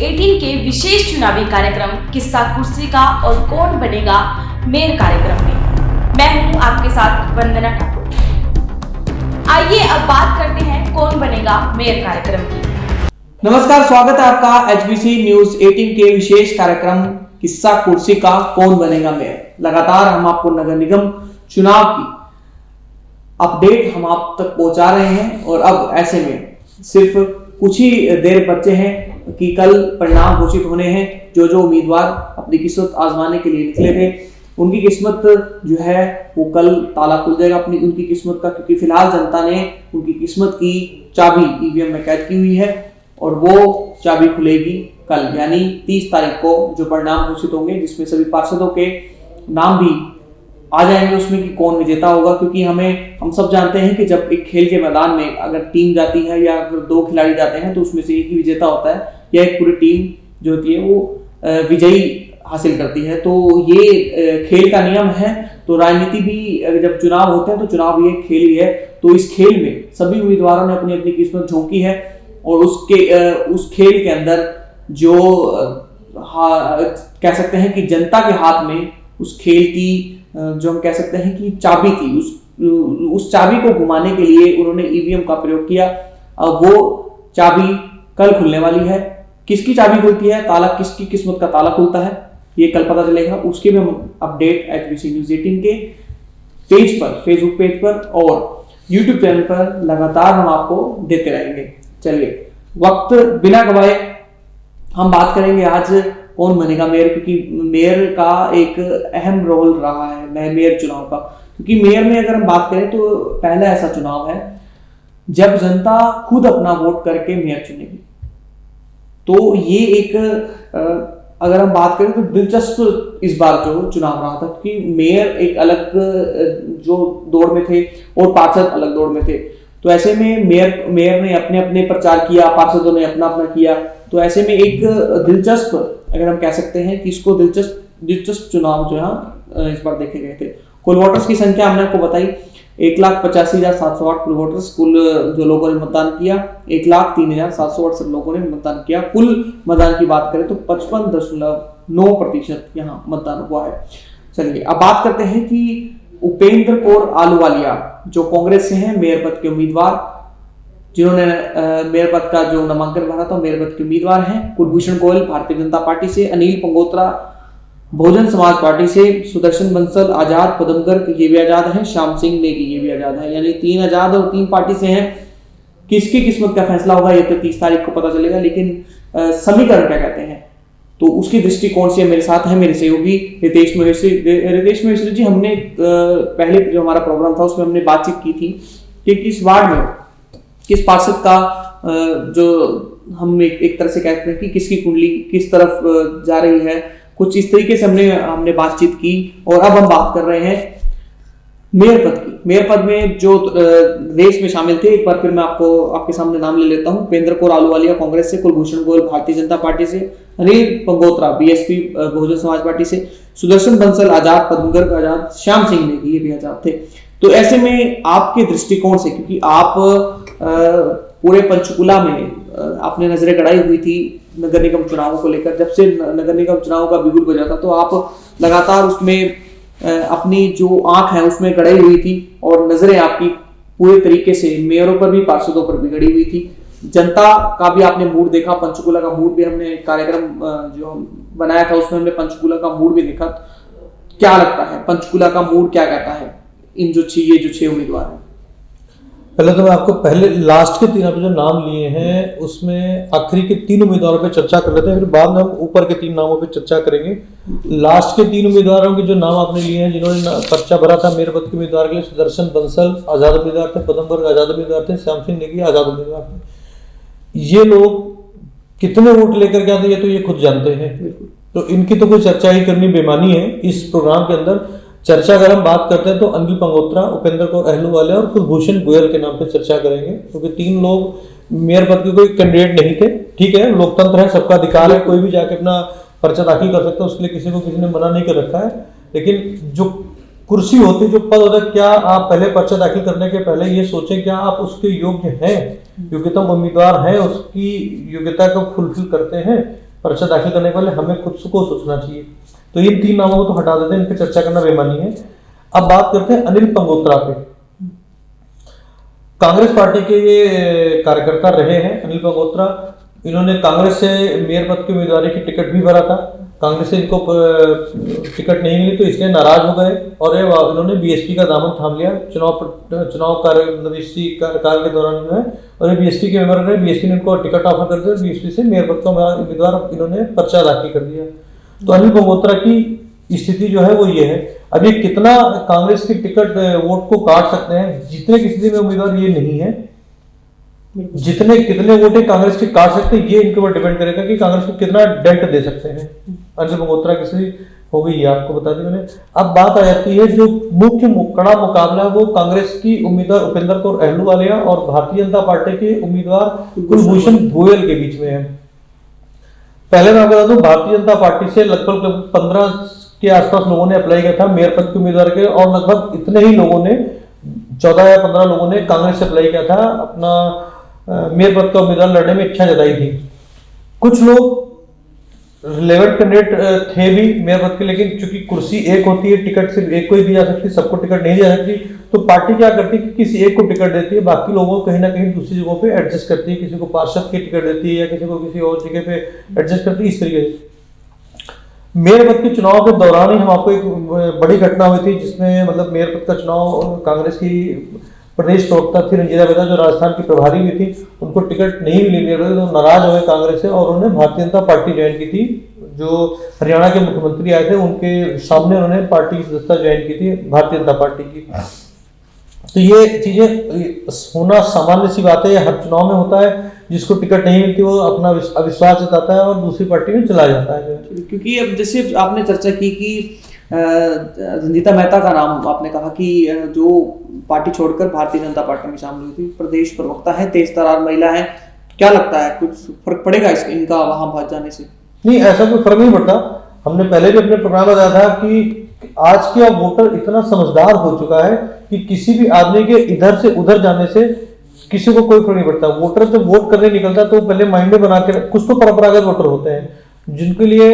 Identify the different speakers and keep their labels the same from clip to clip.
Speaker 1: 18 के विशेष चुनावी कार्यक्रम किस्सा कुर्सी का और कौन बनेगा मेयर कार्यक्रम में मैं हूं आपके साथ वंदना ठाकुर। आइए अब बात करते हैं कौन बनेगा मेयर कार्यक्रम की।
Speaker 2: नमस्कार, स्वागत है आपका HBC न्यूज 18 के विशेष कार्यक्रम किस्सा कुर्सी का कौन बनेगा मेयर। लगातार हम आपको नगर निगम चुनाव की अपडेट हम आप तक पहुंचा रहे हैं और अब ऐसे में सिर्फ कुछ ही देर बचे हैं कि कल परिणाम घोषित होने हैं। जो उम्मीदवार अपनी किस्मत आजमाने के लिए निकले थे उनकी किस्मत जो है वो कल ताला खुल जाएगा उनकी किस्मत का, क्योंकि फिलहाल जनता ने उनकी किस्मत की चाबी EVM में कैद की हुई है और वो चाबी खुलेगी कल यानी 30 तारीख को जो परिणाम घोषित होंगे, जिसमें सभी पार्षदों के नाम भी आ जाएंगे उसमें कि कौन विजेता होगा। क्योंकि हम सब जानते हैं कि जब एक खेल के मैदान में अगर टीम जाती है या अगर 2 खिलाड़ी जाते हैं तो उसमें से एक ही विजेता होता है या एक पूरी टीम जो होती है वो विजयी हासिल करती है। तो ये खेल का नियम है। तो राजनीति भी जब चुनाव होते हैं तो चुनाव भी एक खेल ही है। तो इस खेल में सभी उम्मीदवारों ने अपनी अपनी किस्मत झोंकी है और उस खेल के अंदर जो कह सकते हैं कि जनता के हाथ में उस खेल की जो हम कह सकते हैं कि चाबी थी, उस चाबी को घुमाने के लिए उन्होंने EVM का प्रयोग किया। अब वो चाबी कल खुलने वाली है। किसकी चाबी खुलती है, ताला किसकी किस्मत का ताला खुलता है, ये कल पता चलेगा। उसके भी हम अपडेट HBC न्यूज 18 के पेज पर, फेसबुक पेज पर और यूट्यूब चैनल पर लगातार हम आपको देते रहेंगे। चलिए वक्त बिना गवाए हम बात करेंगे आज कौन बनेगा मेयर, क्योंकि मेयर का एक अहम रोल रहा है मेयर चुनाव का। क्योंकि मेयर में अगर हम बात करें तो पहला ऐसा चुनाव है जब जनता खुद अपना वोट करके मेयर चुनेगी। तो ये एक अगर हम बात करें तो दिलचस्प इस बार जो चुनाव रहा था, क्योंकि मेयर एक अलग जो दौड़ में थे और पार्षद अलग दौड़ में थे। तो ऐसे में मेयर ने अपने अपने प्रचार किया, पार्षदों ने अपना अपना किया। तो ऐसे में एक दिलचस्प अगर हम कह सकते हैं कि इसको दिलचस्प चुनाव जो है इस बार देखे गए थे। कुल वोटर्स की संख्या हमने आपको बताई 1,85,708 कुल वोटर्स, कुल जो लोगों ने मतदान किया 1,03,768 लोगों ने मतदान किया। कुल मतदान की बात करें तो 55.9% यहाँ मतदान हुआ है। चलिए अब बात करते हैं कि उपेंद्र कौर आलूवालिया जो कांग्रेस से हैं, मेयर पद के उम्मीदवार, जिन्होंने मेयर पद का जो नामांकन भरा था मेयर पद के उम्मीदवार हैं। कुलभूषण गोयल भारतीय जनता पार्टी से, अनिल पंगोत्रा बहुजन समाज पार्टी से, सुदर्शन बंसल आजाद पदमगढ़ ये भी आजाद हैं, श्याम सिंह नेगी ये भी आजाद है। यानी 3 आजाद और 3 पार्टी से हैं। किसकी किस्मत का फैसला होगा ये तो 30 तारीख को पता चलेगा। लेकिन समीकरण क्या कहते हैं तो उसकी दृष्टिकोण से मेरे साथ है मेरे सहयोगी रितेश महेश्वरी जी। हमने पहले जो हमारा प्रोग्राम था उसमें हमने बातचीत की थी कि किस वार्ड में किस पार्षद का जो हम एक तरह से कहते हैं कि किसकी कुंडली किस तरफ जा रही है, कुछ इस तरीके से हमने बातचीत की। और अब हम बात कर रहे हैं मेयर पद की। मेयर पद में जो रेस में शामिल थे, एक बार फिर मैं आपके सामने नाम ले लेता हूं। उपेंद्र कौर आलूवालिया कांग्रेस से, कुलभूषण गोयल भारतीय जनता पार्टी से, अनिल पंगोत्रा BSP बहुजन समाज पार्टी से, सुदर्शन बंसल आजाद पदमगढ़ आजाद, श्याम सिंह नेगी ये भी आजाद थे। तो ऐसे में आपके दृष्टिकोण से, क्योंकि आप पूरे पंचकुला में आपने नजरें गड़ाई हुई थी नगर निगम चुनावों को लेकर, जब से नगर निगम चुनाव का बिगुल बजा था तो आप लगातार उसमें अपनी जो आंख है उसमें गड़ाई हुई थी और नजरें आपकी पूरे तरीके से मेयरों पर भी पार्षदों पर भी गड़ी हुई थी। जनता का भी आपने मूड देखा, पंचकुला का मूड भी हमने कार्यक्रम जो बनाया था उसमें हमने पंचकुला का मूड भी देखा। क्या लगता है पंचकुला का मूड क्या कहता है इन जो 6 उम्मीदवार हैं?
Speaker 3: पहले तो मैं आपको पहले लास्ट के 3 जो नाम लिए हैं उसमें आखिरी के 3 उम्मीदवारों पे चर्चा कर लेते हैं, फिर बाद में हम ऊपर के 3 नामों पे चर्चा करेंगे। लास्ट के 3 उम्मीदवारों के जो नाम आपने लिए हैं जिन्होंने पर्चा भरा था मेयर पद के उम्मीदवार के लिए, सुदर्शन बंसल आजाद उम्मीदवार थे, पदमगढ़ आजाद उम्मीदवार थे, श्याम सिंह नेगी आजाद उम्मीदवार थे। ये लोग कितने वोट लेकर के आते ये तो ये खुद जानते हैं, तो इनकी तो कोई चर्चा ही करनी बेमानी है इस प्रोग्राम के अंदर। चर्चा अगर हम बात करते हैं तो अनिल पंगोत्रा, उपेंद्र कौर आलूवालिया और कुलभूषण गोयल के नाम पे चर्चा करेंगे, क्योंकि 3 लोग मेयर पद के कोई कैंडिडेट नहीं थे। ठीक है, लोकतंत्र है, सबका अधिकार है, कोई भी जाके अपना पर्चा दाखिल कर सकता है, उसके लिए किसी ने मना नहीं कर रखा है। लेकिन जो कुर्सी होती, जो पद होता है, क्या आप पहले पर्चा दाखिल करने के पहले ये सोचें क्या आप उसके योग्य हैं, योग्यतम उम्मीदवार हैं, उसकी योग्यता को फुलफिल करते हैं, पर्चा दाखिल करने के पहले हमें खुद को सोचना चाहिए। तो इन 3 नामों को तो हटा देते हैं, इन पर चर्चा करना बेमानी है। अब बात करते हैं अनिल पंगोत्रा पे। कांग्रेस पार्टी के ये कार्यकर्ता रहे हैं अनिल पंगोत्रा। इन्होंने कांग्रेस से मेयर पद की उम्मीदवारी की टिकट भी भरा था, कांग्रेस से इनको टिकट नहीं मिली तो इसलिए नाराज हो गए और इन्होंने बीएसपी का दामन थाम लिया चुनाव कार्य मतलब इसी कार्यकाल के दौरान जो है, और ये बीएसपी के मेंबर रहे। बीएसपी ने इनको टिकट ऑफर कर दिया, बीएसपी से मेयर पद का उम्मीदवार इन्होंने पर्चा दाखिल कर दिया। तो अनिल पंगोत्रा की स्थिति जो है वो ये है। अब ये कितना कांग्रेस की टिकट वोट को काट सकते हैं, जीतने की स्थिति में उम्मीदवार ये नहीं है, जितने कितने वोट कांग्रेस के काट सकते हैं ये इनके ऊपर डिपेंड करेगा कि कांग्रेस को कितना डेंट दे सकते हैं। अनिल पंगोत्रा की स्थिति हो गई है, आपको बता दी मैंने। अब बात आ जाती है जो मुख्य कड़ा मुकाबला वो कांग्रेस की उम्मीदवार उपेंद्र कौर अहलूवालिया और भारतीय जनता पार्टी के उम्मीदवार कुलभूषण गोयल के बीच में है। पहले मैं बता दूं, भारतीय जनता पार्टी से लगभग 15 के आसपास लोगों ने अप्लाई किया था मेयर पद के उम्मीदवार के, और लगभग इतने ही लोगों ने 14 या 15 लोगों ने कांग्रेस से अप्लाई किया था, अपना मेयर पद का उम्मीदवार लड़ने में इच्छा जताई थी। कुछ लोग रिलेवेंट कैंडिडेट थे भी मेयर पद के, लेकिन चूंकि कुर्सी एक होती है, टिकट सिर्फ एक को ही दी जा सकती, सबको टिकट नहीं दी जा सकती, तो पार्टी क्या करती है कि किसी एक को टिकट देती है, बाकी लोगों को कहीं ना कहीं दूसरी जगहों पे एडजस्ट करती है, किसी को पार्षद की टिकट देती है या किसी को किसी और जगह पे एडजस्ट करती है। इस तरीके से मेयर पद के चुनाव के दौरान ही हम आपको एक बड़ी घटना हुई थी जिसमें मतलब मेयर पद का चुनाव कांग्रेस की प्रदेश प्रवक्ता थी रंजीता मेहता जो राजस्थान की प्रभारी भी थी, उनको टिकट नहीं मिली मेयर पद, तो नाराज हुए कांग्रेस से और उन्होंने भारतीय जनता पार्टी ज्वाइन की थी। जो हरियाणा के मुख्यमंत्री आए थे उनके सामने उन्होंने पार्टी की सदस्यता ज्वाइन की थी भारतीय जनता पार्टी की। तो ये चीजें होना सामान्य सी बात है, हर चुनाव में होता है। जिसको टिकट नहीं मिलती वो अपना अविश्वास जताता है और दूसरी पार्टी में चला जाता है।
Speaker 2: क्योंकि अब जैसे आपने चर्चा की कि रंजीता मेहता का नाम आपने कहा कि जो पार्टी छोड़कर भारतीय जनता पार्टी में शामिल हुई थी, प्रदेश प्रवक्ता है, तेज तर्रार महिला है, क्या लगता है कुछ फर्क पड़ेगा इनका वहां भाग जाने से?
Speaker 3: नहीं, ऐसा कोई फर्क नहीं पड़ता। हमने पहले भी अपने प्रोग्राम में बताया था कि आज के वोटर इतना समझदार हो चुका है कि किसी भी आदमी के इधर से उधर जाने से किसी को कोई फर्क नहीं पड़ता। वोटर जब वोट करने निकलता है तो पहले माइंड में बना के, कुछ तो परंपरागत वोटर होते हैं जिनके लिए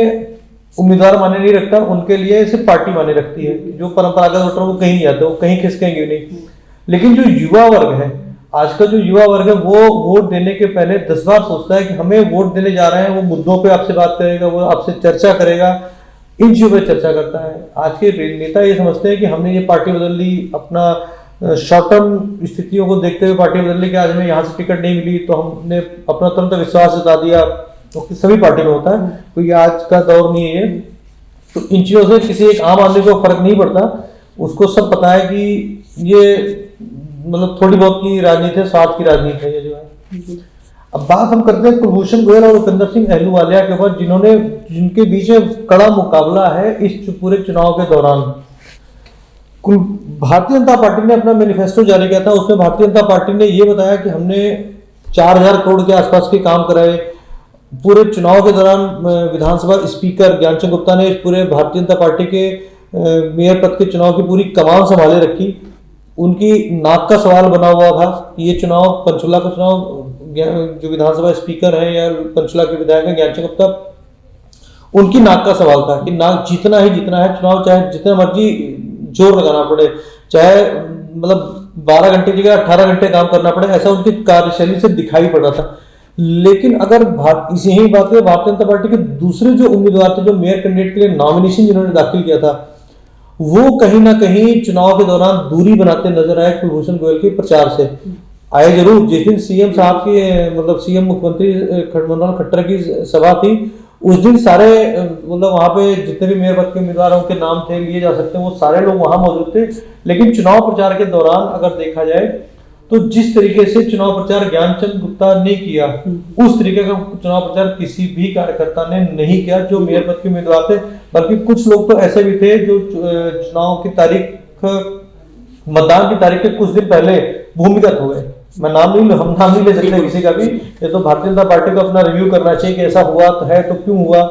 Speaker 3: उम्मीदवार माने नहीं रखता, उनके लिए सिर्फ पार्टी माने रखती है। जो परंपरागत वोटर वो कहीं नहीं जाते, वो कहीं खिसकेंगे नहीं। लेकिन जो युवा वर्ग है, आज का जो युवा वर्ग है, वो वोट देने के पहले 10 बार सोचता है कि हमें वोट देने जा रहे हैं, वो मुद्दों पे आपसे बात करेगा, वो आपसे चर्चा करेगा, इन चीजों पर चर्चा करता है। आज के नेता ये समझते हैं कि हमने ये पार्टी बदल ली, अपना शॉर्ट टर्म स्थितियों को देखते हुए पार्टी बदल ली कि आज हमें यहाँ से टिकट नहीं मिली तो हमने अपना तुरंत विश्वास जता दिया। तो सभी पार्टी में होता है, क्योंकि आज का दौर नहीं है। तो इन चीजों से किसी एक आम आदमी को फर्क नहीं पड़ता, उसको सब पता है कि ये मतलब थोड़ी बहुत की राजनीति है, स्वार्थ की राजनीति है ये जो है। अब बात हम करते हैं कुलभूषण गोयल और उपेंद्र सिंह अहलूवालिया के ऊपर, जिनके बीच में कड़ा मुकाबला है इस पूरे चुनाव के दौरान। भारतीय जनता पार्टी ने अपना मैनिफेस्टो जारी किया था, उसमें भारतीय जनता पार्टी ने ये बताया कि हमने 4000 करोड़ के आसपास के काम कराए। पूरे चुनाव के दौरान विधानसभा स्पीकर ज्ञानचंद गुप्ता ने पूरे भारतीय जनता पार्टी के मेयर पद के चुनाव की पूरी कमान संभाले रखी। उनकी नाक का सवाल बना हुआ था कि ये चुनाव, पंचकुला का चुनाव, जो विधानसभा स्पीकर है या पंचकुला के विधायक है ज्ञानचंद गुप्ता, उनकी नाक का सवाल था कि नाक जीतना ही जीतना है चुनाव, चाहे जितना मर्जी जोर लगाना पड़े, चाहे मतलब 12 घंटे की जगह 18 घंटे काम करना पड़े, ऐसा उनकी कार्यशैली से दिखाई पड़ रहा था। लेकिन अगर इसी ही बात है, भारतीय जनता पार्टी के दूसरे जो उम्मीदवार थे, जो मेयर कैंडिडेट के लिए नॉमिनेशन जिन्होंने दाखिल किया था, वो कहीं ना कहीं चुनाव के दौरान दूरी बनाते नजर आए कुलभूषण गोयल के प्रचार से। आए जरूर, जिस दिन सीएम साहब की मतलब सीएम मुख्यमंत्री मनोहर खट्टर की सभा थी, उस दिन सारे मतलब वहां पे जितने भी मेयर पद के उम्मीदवारों के नाम थे लिए जा सकते हैं, वो सारे लोग वहां मौजूद थे। लेकिन चुनाव प्रचार के दौरान अगर देखा जाए तो जिस तरीके से चुनाव प्रचार ज्ञानचंद गुप्ता ने किया, उस तरीके का चुनाव प्रचार किसी भी कार्यकर्ता ने नहीं किया जो मेयर पद के उम्मीदवार थे। बल्कि कुछ लोग तो ऐसे भी थे जो चुनाव की तारीख, मतदान की तारीख के कुछ दिन पहले भूमिगत हो गए। मैं हम नाम नहीं ले सकते किसी का भी, ये तो भारतीय जनता पार्टी को अपना रिव्यू करना चाहिए कि ऐसा हुआ तो है तो क्यों हुआ।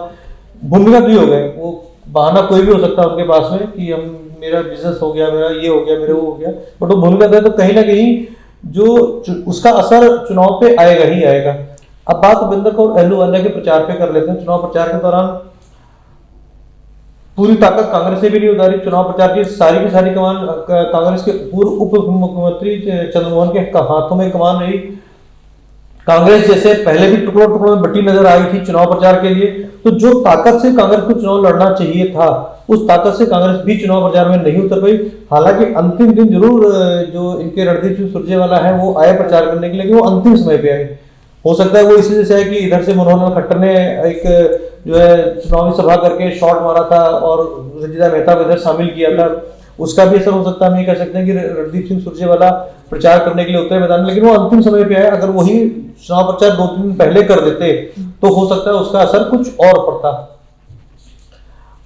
Speaker 3: भूमिगत भी हो गए, वो बहाना कोई भी हो सकता है उनके पास में कि हम मेरा बिजनेस हो गया, मेरा ये हो गया, मेरा वो हो गया, बट वो भूमिगत है तो कहीं ना कहीं जो उसका असर चुनाव पे आएगा ही आएगा। अब बात उपेंद्र कौर अहलूवालिया के प्रचार पे कर लेते हैं। चुनाव प्रचार के दौरान पूरी ताकत कांग्रेस ने भी नहीं उतारी। चुनाव प्रचार की सारी कमान कांग्रेस के पूर्व उप मुख्यमंत्री चंद्रमोहन के हाथों में कमान रही। कांग्रेस जैसे पहले भी टुकड़ों टुकड़ों में बटी नजर आई थी चुनाव प्रचार के लिए, तो जो ताकत से कांग्रेस को चुनाव लड़ना चाहिए था उस ताकत से कांग्रेस भी चुनाव प्रचार में नहीं उतर पाई। हालांकि अंतिम दिन जरूर जो इनके रणदीप सिंह सुरजेवाला है वो आए प्रचार करने के लिए, वो अंतिम समय पे आए। हो सकता है वो इसी से है कि इधर से मनोहर खट्टर ने एक जो है चुनावी सभा करके शॉट मारा था और रंजीता मेहता को इधर शामिल किया था, उसका भी असर हो सकता है। हम ये कह सकते हैं कि रणदीप सिंह सुरजेवाला प्रचार करने के लिए उतरे मैदान में, लेकिन वो अंतिम समय पे आए। अगर वही चुनाव प्रचार 2-3 दिन पहले कर देते तो हो सकता है उसका असर कुछ और पड़ता।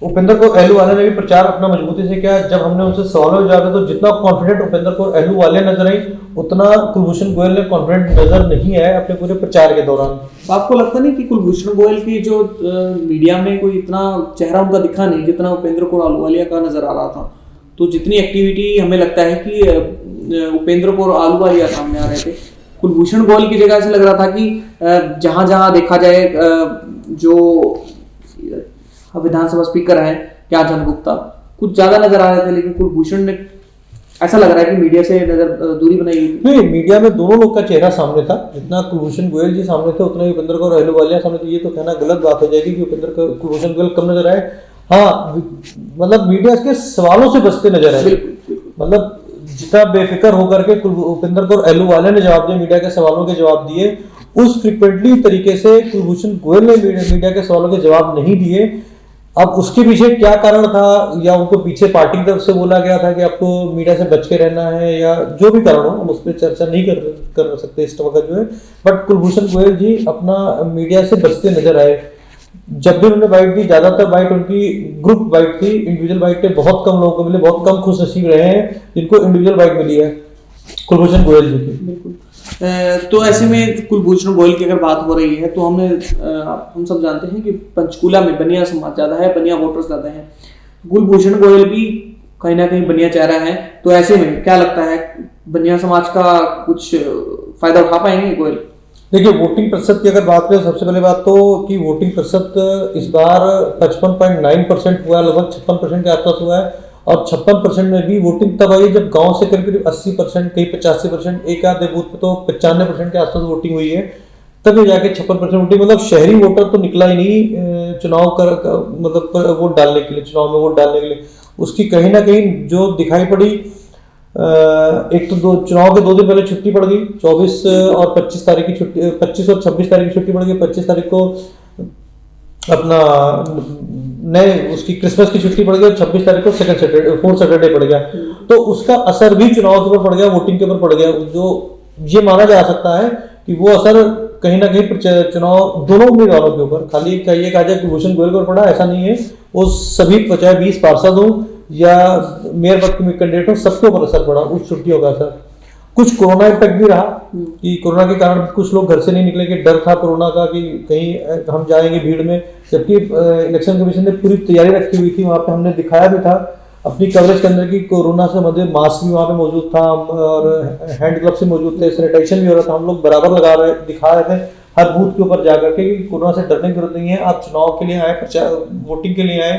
Speaker 3: उपेंद्र कौर अहलूवालिया ने भी प्रचार अपना मजबूती से किया। जब हमने उनसे सवालों में जवाब दिया तो जितना कॉन्फिडेंट उपेंद्र कौर अहलूवालिया नजर आई उतना कुलभूषण गोयल ने कॉन्फिडेंट नजर नहीं आया अपने पूरे प्रचार के दौरान।
Speaker 2: आपको लगता नहीं कि कुलभूषण गोयल की जो मीडिया में कोई इतना चेहरा उनका दिखा नहीं जितना उपेंद्र कौर अहलूवालिया का नजर आ रहा था? तो जितनी एक्टिविटी हमें लगता है कि उपेंद्र कौर अहलूवालिया सामने आ रहे थे, कुलभूषण गोयल की जगह ऐसे लग रहा था कि जहां जहां देखा जाए जो विधानसभा स्पीकर हैं ज्ञानचंद गुप्ता कुछ ज्यादा नजर आ रहे थे, लेकिन कुलभूषण ने ऐसा लग रहा है कि मीडिया से नजर दूरी बनाई हुई।
Speaker 3: नहीं, मीडिया में दोनों लोग का चेहरा सामने था। जितना कुलभूषण गोयल जी सामने थे उतना ही उपेंद्र कौर अहलूवालिया सामने थे। ये तो कहना गलत बात हो जाएगी कि कुलभूषण गोयल कम नजर आए। हाँ, मतलब मीडिया के सवालों से बचते नजर आए। मतलब जितना बेफिक्र होकर के उपेंद्र कौर अहलूवालिया ने जवाब दिया, मीडिया के सवालों के जवाब दिए, उस फ्रिक्वेंटली तरीके से कुलभूषण गोयल ने मीडिया के सवालों के जवाब नहीं दिए। अब उसके पीछे क्या कारण था, या उनको पीछे पार्टी की तरफ से बोला गया था कि आपको मीडिया से बच के रहना है, या जो भी कारण हो हम उस पर चर्चा नहीं कर सकते इस वक्त जो है। बट कुलभूषण गोयल जी अपना मीडिया से बचते नजर आए। जब भी उन्होंने बाइट दी, ज्यादातर बाइट उनकी ग्रुप बाइट थी, इंडिविजुअल बाइट के बहुत कम लोगों को मिले, बहुत कम खुश नसीब रहे हैं जिनको इंडिविजुअल बाइट मिली है कुलभूषण गोयल जी की।
Speaker 2: बिल्कुल। तो ऐसे में कुलभूषण गोयल की अगर बात हो रही है तो हम सब जानते हैं कि पंचकूला में बनिया समाज ज्यादा है, बनिया वोटर्स ज्यादा हैं। कुलभूषण गोयल भी कहीं ना कहीं बनिया चेहरा है, तो ऐसे में क्या लगता है बनिया समाज का कुछ फायदा उठा पाएंगे गोयल?
Speaker 3: देखिए, वोटिंग प्रतिशत की अगर बात करें, सबसे पहले बात तो कि वोटिंग प्रतिशत इस बार 55.9% हुआ है, लगभग 56% के आसपास हुआ है। और 56% में भी वोटिंग तब आई जब गांव से करीब 80%, कहीं 85%, एक आधे बूथ पे तो 95% के आसपास वोटिंग हुई है, तब जाके 56% वोटिंग। मतलब शहरी वोटर तो निकला ही नहीं चुनाव मतलब वोट डालने के लिए, चुनाव में वोट डालने के लिए। उसकी कहीं ना कहीं जो दिखाई पड़ी, एक तो चुनाव के 2 दिन पहले छुट्टी पड़ गई, 24 और 25 तारीख की छुट्टी, 25 और 26 तारीख की छुट्टी पड़ गई। 25 तारीख को अपना नए उसकी क्रिसमस की छुट्टी पड़ गई और 26 तारीख को फोर्थ सैटरडे पड़ गया। तो उसका असर भी चुनाव के ऊपर पड़ गया, वोटिंग के ऊपर पड़ गया। जो ये माना जा सकता है कि वो असर कहीं ना कहीं चुनाव दोनों उम्मीदवारों के ऊपर, खाली ये कहा जाए कुलभूषण गोयल पर पड़ा, ऐसा नहीं है। वो सभी चाहे 20 पार्षद हो या मेयर पद के कैंडिडेट हो, सबके ऊपर असर पड़ा उस छुट्टियों का असर। कुछ कोरोना इम्पैक्ट भी रहा कि कोरोना के कारण कुछ लोग घर से नहीं निकले, कि डर था कोरोना का कि कहीं हम जाएंगे भीड़ में, जबकि इलेक्शन कमीशन ने पूरी तैयारी रखी हुई थी। वहां पे हमने दिखाया भी था अपनी कवरेज के अंदर की कोरोना से संबंधित मास्क भी वहां पे मौजूद था और हैंड ग्लव्स भी मौजूद थे, सैनिटाइजेशन भी हो रहा था। हम लोग बराबर दिखा रहे थे हर बूथ के ऊपर जाकर के कि कोरोना से डरने की जरूरत नहीं है, आप चुनाव के लिए आए, वोटिंग के लिए आए।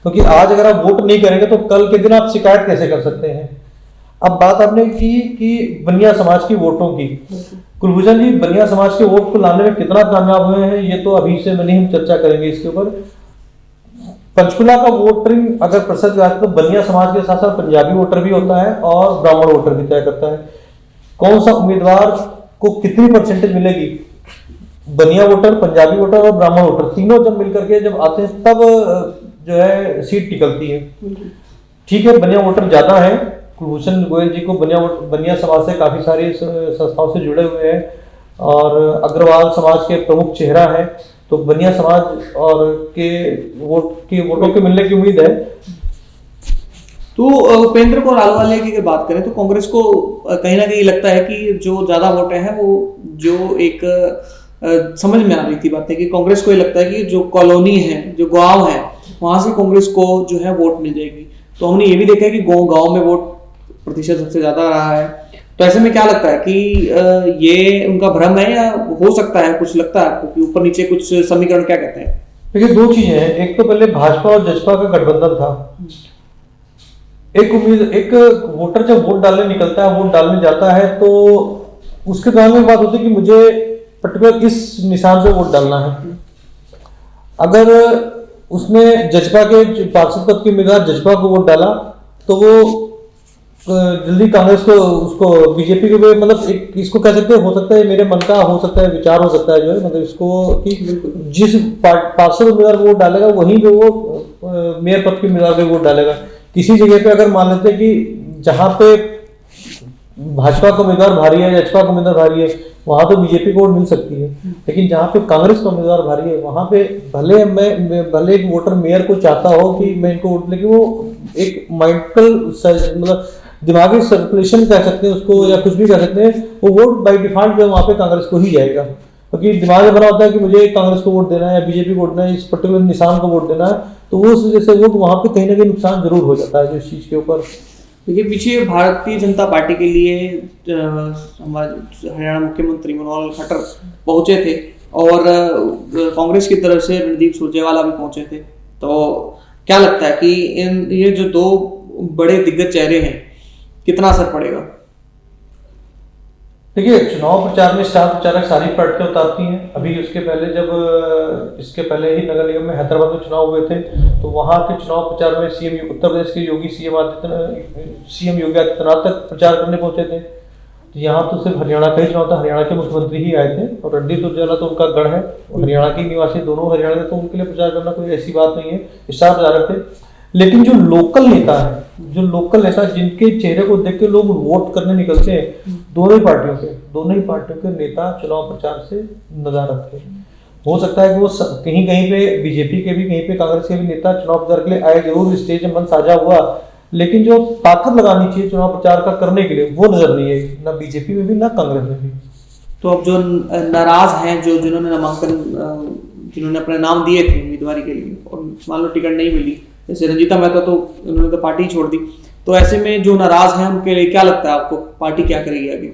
Speaker 3: क्योंकि आज अगर आप वोट नहीं करेंगे तो कल के दिन आप शिकायत कैसे कर सकते हैं। अब बात आपने की कि बनिया समाज की वोटों की, कुलभूषण जी बनिया समाज के वोट को लाने में कितना कामयाब हुए हैं ये तो अभी से नहीं हम चर्चा करेंगे इसके ऊपर। पंचकुला का वोटिंग अगर प्रतिशत बात तो बनिया समाज के साथ साथ पंजाबी वोटर भी होता है और ब्राह्मण वोटर भी तय करता है कौन सा उम्मीदवार को कितनी परसेंटेज मिलेगी। बनिया वोटर, पंजाबी वोटर और ब्राह्मण वोटर तीनों जब मिलकर के जब आते हैं तब जो है सीट निकलती है। ठीक है, बनिया वोटर ज्यादा है। कुलभूषण गोयल जी को बनिया समाज से काफी सारी संस्थाओं से जुड़े हुए हैं और अग्रवाल समाज के प्रमुख चेहरा है, तो बनिया समाज और के वोटों के मिलने की उम्मीद है।
Speaker 2: तो उपेंद्र कौर अहलूवालिया की अगर बात करें तो कांग्रेस को कहीं ना कहीं लगता है कि जो ज्यादा वोट है वो जो एक समझ में आ रही थी बात है कि कांग्रेस को ये लगता है कि जो कॉलोनी है, जो गांव है, वहां से कांग्रेस को जो है वोट मिल जाएगी। तो हमने ये भी देखा है कि गांव में वोट प्रतिशत सबसे ज्यादा रहा है। तो ऐसे में क्या लगता है कि ये उनका भ्रम है या हो सकता है, कुछ लगता है आपको कि ऊपर नीचे कुछ समीकरण क्या कहते हैं?
Speaker 3: देखिए, दो चीजें हैं। एक तो पहले भाजपा और जसपा का गठबंधन था। एक वोटर जब वोट डालने निकलता है, वोट डालने जाता है, तो उसके दिमाग में बात होती है कि मुझे पर्टिकुलर इस निशान से वोट डालना है। अगर उसने जजपा के पार्षद पद के उम्मीदवार जजपा को वोट डाला तो वो जल्दी कांग्रेस को, उसको बीजेपी के, मतलब एक इसको कह सकते हैं, हो सकता है मेरे मन का, हो सकता है विचार, हो सकता है जो है, मतलब इसको कि जिस पार्षद उम्मीदवार को वोट डालेगा वहीं पे वो मेयर पद के उम्मीदवार पे वोट डालेगा। किसी जगह पे अगर मान लेते हैं कि जहां पे भाजपा का उम्मीदवार भारी है, जजपा का उम्मीदवार भारी है, वहां तो बीजेपी को वोट मिल सकती है, लेकिन जहां पे कांग्रेस का उम्मीदवार भारी है वहां पे भले एक वोटर मेयर को चाहता हो कि मैं इनको वोट, लेकिन वो एक माइंडल, मतलब दिमागी सर्कुलेशन कह सकते हैं उसको, या कुछ भी कह सकते हैं, वो वोट बाय डिफॉल्ट जो वहां पे कांग्रेस को ही जाएगा, क्योंकि दिमाग में बना होता है कि मुझे कांग्रेस को वोट देना है या बीजेपी को वोट देना है, इस पर्टिकुलर निशान को वोट देना है, तो वो उस वजह से वोट वहां पे कहीं ना कहीं नुकसान जरूर हो जाता है जो इस चीज के ऊपर।
Speaker 2: देखिए, पीछे भारतीय जनता पार्टी के लिए हमारे हरियाणा मुख्यमंत्री मनोहर खट्टर पहुंचे थे और कांग्रेस की तरफ से रणदीप सुरजेवाला भी पहुंचे थे। तो क्या लगता है कि ये जो दो बड़े दिग्गज चेहरे हैं, कितना असर पड़ेगा?
Speaker 3: देखिए, चुनाव प्रचार में स्टार प्रचारक सारी पार्टियां उतारती हैं। अभी उसके पहले जब इसके पहले ही नगर निगम में हैदराबाद में चुनाव हुए थे, तो वहां के चुनाव प्रचार में उत्तर प्रदेश के सीएम योगी आदित्यनाथ तक प्रचार करने पहुंचे थे। तो यहाँ तो सिर्फ हरियाणा का ही चुनाव था, हरियाणा के मुख्यमंत्री ही आए थे, और रणदीप सुरजेवाला तो उनका गढ़ है, हरियाणा के निवासी दोनों हरियाणा के, तो उनके लिए प्रचार करना कोई ऐसी बात नहीं है, स्टार प्रचारक थे। लेकिन जो लोकल नेता है, जिनके चेहरे को देख के लोग वोट करने निकलते हैं, दोनों ही पार्टियों के नेता चुनाव प्रचार से नदारत थे। हो सकता है कि वो कहीं कहीं पे बीजेपी के भी, कहीं पे कांग्रेस के भी नेता चुनाव प्रचार के लिए आए, जरूर स्टेज में मन साझा हुआ, लेकिन जो ताकत लगानी चाहिए चुनाव प्रचार का करने के लिए, वो नजर नहीं आई, ना बीजेपी में भी ना कांग्रेस में भी।
Speaker 2: तो अब जो नाराज हैं, जिन्होंने नामांकन, जिन्होंने अपने नाम दिए थे उम्मीदवारी के लिए और मान लो टिकट नहीं मिली, जैसे रंजीता मेहता, तो उन्होंने तो पार्टी छोड़ दी, तो ऐसे में जो नाराज हैं उनके लिए क्या लगता है आपको, पार्टी क्या करेगी आगे?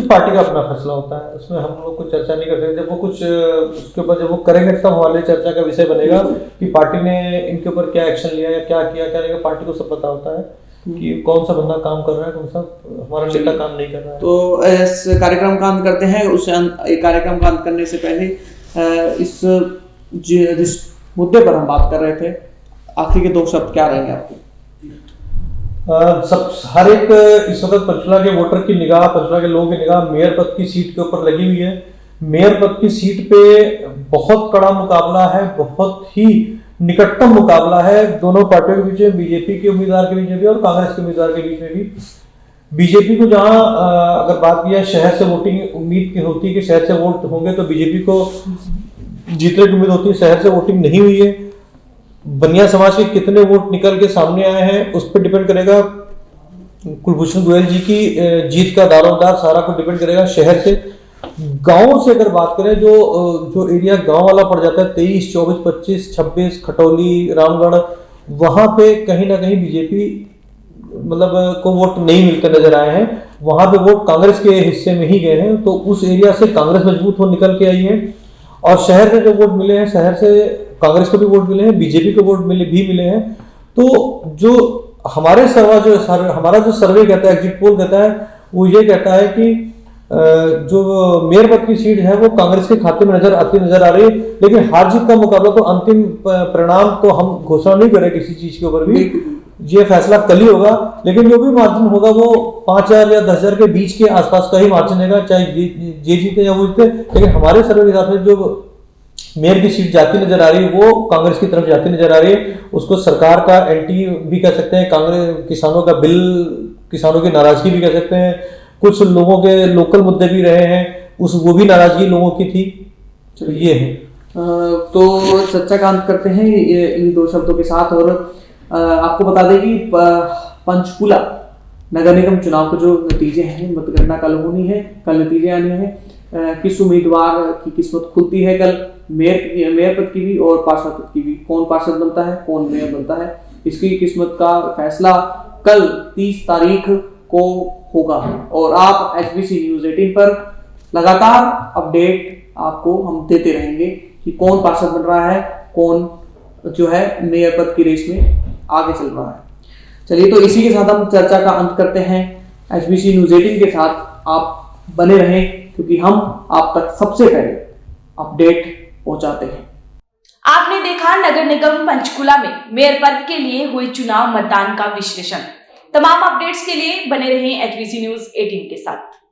Speaker 3: पार्टी का अपना फैसला होता है, उसमें हम लोग कुछ चर्चा नहीं कर सकते। जब वो कुछ उसके ऊपर जब वो करेंगे तब हमारे चर्चा का विषय बनेगा कि पार्टी ने इनके ऊपर क्या एक्शन लिया या क्या किया, क्या नहीं। पार्टी को सब पता होता है कि कौन सा बंदा काम कर रहा है, कौन सा हमारा नेता काम नहीं कर रहा है।
Speaker 2: तो इस कार्यक्रम का अंत करते हैं। उस कार्यक्रम का अंत करने से पहले इस मुद्दे पर हम बात कर रहे थे, आखिर के दो शब्द क्या रहेंगे आपके?
Speaker 3: हर एक इस वक्त पंचकुला के वोटर की निगाह, पंचकुला के लोगों की निगाह मेयर पद की सीट के ऊपर लगी हुई है। मेयर पद की सीट पे बहुत कड़ा मुकाबला है, बहुत ही निकटतम मुकाबला है दोनों पार्टियों के बीच में, बीजेपी के उम्मीदवार के बीच में भी और कांग्रेस के उम्मीदवार के बीच में भी। बीजेपी को जहां अगर बात की जाए शहर से वोटिंग उम्मीद की होती है कि शहर से वोट होंगे, तो बीजेपी को जीतने की उम्मीद होती है। शहर से वोटिंग नहीं हुई है। बनिया समाज के कितने वोट निकल के सामने आए हैं उस पर डिपेंड करेगा। कुलभूषण गोयल जी की जीत का दारोमदार सारा कुछ डिपेंड करेगा शहर से। गांव से अगर बात करें, जो एरिया गांव वाला पड़ जाता है, 23, 24, 25, 26, खटौली, रामगढ़, वहां पे कहीं ना कहीं बीजेपी मतलब को वोट नहीं मिलते नजर आए हैं। वहां पे वोट कांग्रेस के हिस्से में ही गए हैं, तो उस एरिया से कांग्रेस मजबूत हो निकल के आई है। और शहर से जो वोट मिले हैं, शहर से कांग्रेस को भी वोट मिले हैं, बीजेपी को वोट मिले हैं। तो जो हमारा जो सर्वे कहता है, एग्जिट पोल कहता है, वो ये कहता है कि जो मेयर पद की सीट है वो कांग्रेस के खाते में नजर आ रही है। लेकिन हार जीत का मुकाबला, तो अंतिम परिणाम तो हम घोषणा नहीं करें किसी चीज के ऊपर भी, ये फैसला कल ही होगा। लेकिन जो भी मार्जिन होगा वो 5,000 या 10,000 के बीच के आसपास का ही मार्जिन है, चाहे ये जीते या वो जीते। लेकिन हमारे सर्वे के हिसाब से जो मेयर की सीट जाती नजर आ रही है वो कांग्रेस की तरफ जाती नजर आ रही है। उसको सरकार का एंटी भी कह सकते हैं, कांग्रेस किसानों का बिल, किसानों की नाराजगी भी कह सकते हैं। कुछ लोगों के लोकल मुद्दे भी रहे हैं, वो भी नाराजगी लोगों की थी। तो ये है।
Speaker 2: तो चर्चा का अंत करते हैं इन दो शब्दों के साथ। और आपको बता दें कि पंचकुला नगर निगम चुनाव के जो नतीजे हैं, मतगणना कल होनी है, कल नतीजे आने हैं। किस उम्मीदवार की किस्मत खुलती है कल, मेयर पद की भी और पार्षद पद की भी, कौन पार्षद बनता है, कौन मेयर बनता है, इसकी किस्मत का फैसला कल 30 तारीख को होगा। और आप HBC न्यूज़ 18 पर लगातार अपडेट आपको हम देते रहेंगे कि कौन पार्षद बन रहा है, कौन जो है मेयर पद की रेस में आगे चल रहा है। चलिए, तो इसी के साथ हम चर्चा का अंत करते हैं। HBC न्यूज़ 18 के साथ आप बने रहें, क्योंकि हम आप तक सबसे पहले अपडेट पहुंचाते हैं।
Speaker 1: आपने देखा नगर निगम पंचकुला में मेयर पद के लिए हुए चुनाव मतदान का विश्लेषण। तमाम अपडेट्स के लिए बने रहें HBC न्यूज़ 18 के साथ।